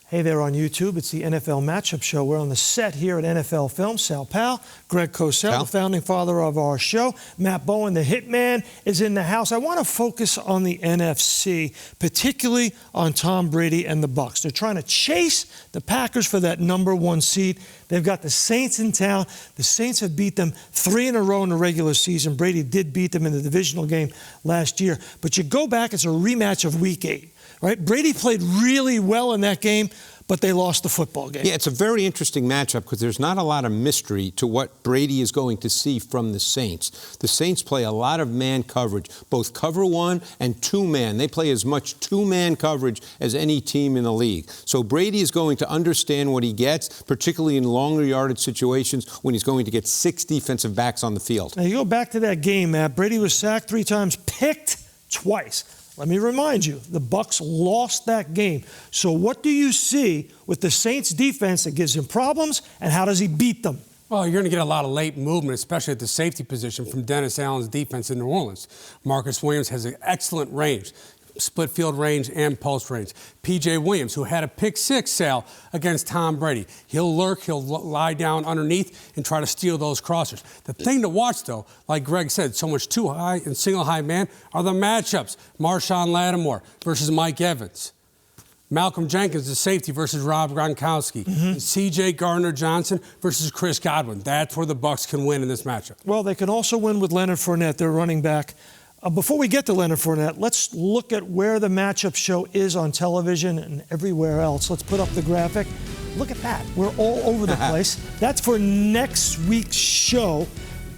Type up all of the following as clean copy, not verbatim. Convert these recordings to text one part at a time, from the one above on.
Hey there on YouTube. It's the NFL Matchup Show. We're on the set here at NFL Films. Sal Pal, Greg Cosell, the founding father of our show. Matt Bowen, the hitman, is in the house. I want to focus on the NFC, particularly on Tom Brady and the Bucs. They're trying to chase the Packers for that #1 seed. They've got the Saints in town. The Saints have beat them 3 in a row in the regular season. Brady did beat them in the divisional game last year. But you go back, it's a rematch of Week 8. Right? Brady played really well in that game, but they lost the football game. Yeah, it's a very interesting matchup because there's not a lot of mystery to what Brady is going to see from the Saints. The Saints play a lot of man coverage, both cover 1 and 2-man. They play as much 2-man coverage as any team in the league. So Brady is going to understand what he gets, particularly in longer yardage situations when he's going to get 6 defensive backs on the field. Now, you go back to that game, Matt. Brady was sacked 3 times, picked twice. Let me remind you, the Bucs lost that game. So what do you see with the Saints defense that gives him problems, and how does he beat them? Well, you're going to get a lot of late movement, especially at the safety position from Dennis Allen's defense in New Orleans. Marcus Williams has an excellent range, split field range and post range. P.J. Williams, who had a pick-6, Sal, against Tom Brady. He'll lurk, he'll lie down underneath and try to steal those crossers. The thing to watch, though, like Greg said, so much too high and single high man, are the matchups. Marshawn Lattimore versus Mike Evans. Malcolm Jenkins, the safety, versus Rob Gronkowski. And C.J. Gardner-Johnson versus Chris Godwin. That's where the Bucs can win in this matchup. Well, they can also win with Leonard Fournette, their running back. Before we get to Leonard Fournette, let's look at where the matchup show is on television and everywhere else. Let's put up the graphic. Look at that. We're all over the place. That's for next week's show.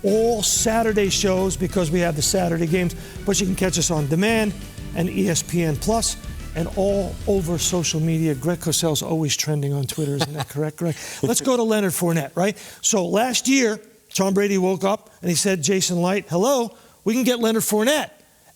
All Saturday shows because we have the Saturday games. But you can catch us on demand and ESPN Plus and all over social media. Greg Cosell's always trending on Twitter. Isn't that correct, Greg? Let's go to Leonard Fournette, right? So last year, Tom Brady woke up and he said, Jason Light, hello. We can get Leonard Fournette.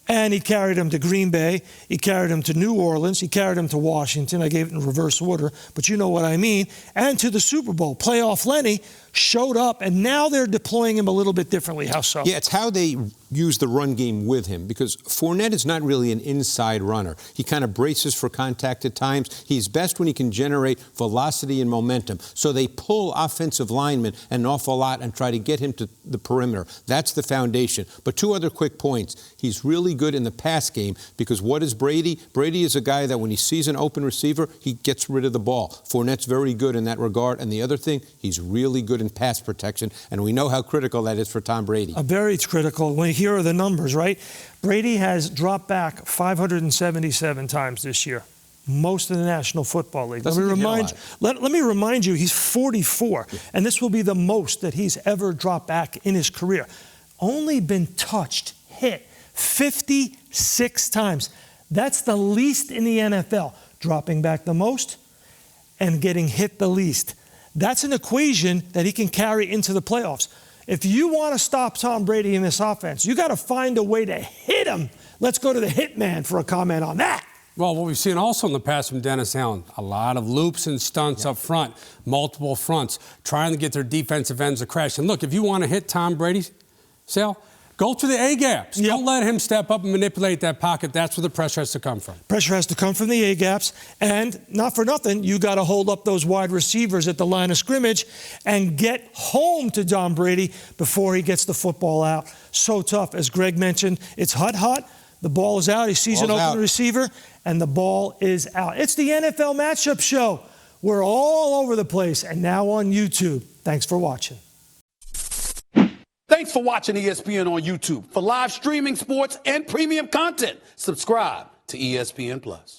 And he carried him to Green Bay. He carried him to New Orleans. He carried him to Washington. I gave it in reverse order, but you know what I mean. And to the Super Bowl. Playoff Lenny showed up, and now they're deploying him a little bit differently. How so? Yeah, it's how they use the run game with him, because Fournette is not really an inside runner. He kind of braces for contact at times. He's best when he can generate velocity and momentum. So they pull offensive linemen an awful lot and try to get him to the perimeter. That's the foundation. But 2 other quick points. He's really good in the pass game, because what is Brady? Brady is a guy that when he sees an open receiver, he gets rid of the ball. Fournette's very good in that regard. And the other thing, he's really good in pass protection, and we know how critical that is for Tom Brady. Very critical. Here are the numbers, right? Brady has dropped back 577 times this year, most in the National Football League. Let me remind you, he's 44, and this will be the most that he's ever dropped back in his career. Only been touched, hit 56 times. That's the least in the NFL, dropping back the most and getting hit the least. That's an equation that he can carry into the playoffs. If you want to stop Tom Brady in this offense, you got to find a way to hit him. Let's go to the hitman for a comment on that. Well, what we've seen also in the past from Dennis Allen, a lot of loops and stunts up front, multiple fronts, trying to get their defensive ends to crash. And look, if you want to hit Tom Brady, Sal, go to the A-gaps. Don't let him step up and manipulate that pocket. That's where the pressure has to come from. Pressure has to come from the A-gaps. And not for nothing, you got to hold up those wide receivers at the line of scrimmage and get home to Tom Brady before he gets the football out. So tough. As Greg mentioned, it's hot. The ball is out. He sees an open receiver, and the ball is out. It's the NFL Matchup Show. We're all over the place, and now on YouTube. Thanks for watching. Thanks for watching ESPN on YouTube. For live streaming, sports, and premium content, subscribe to ESPN Plus.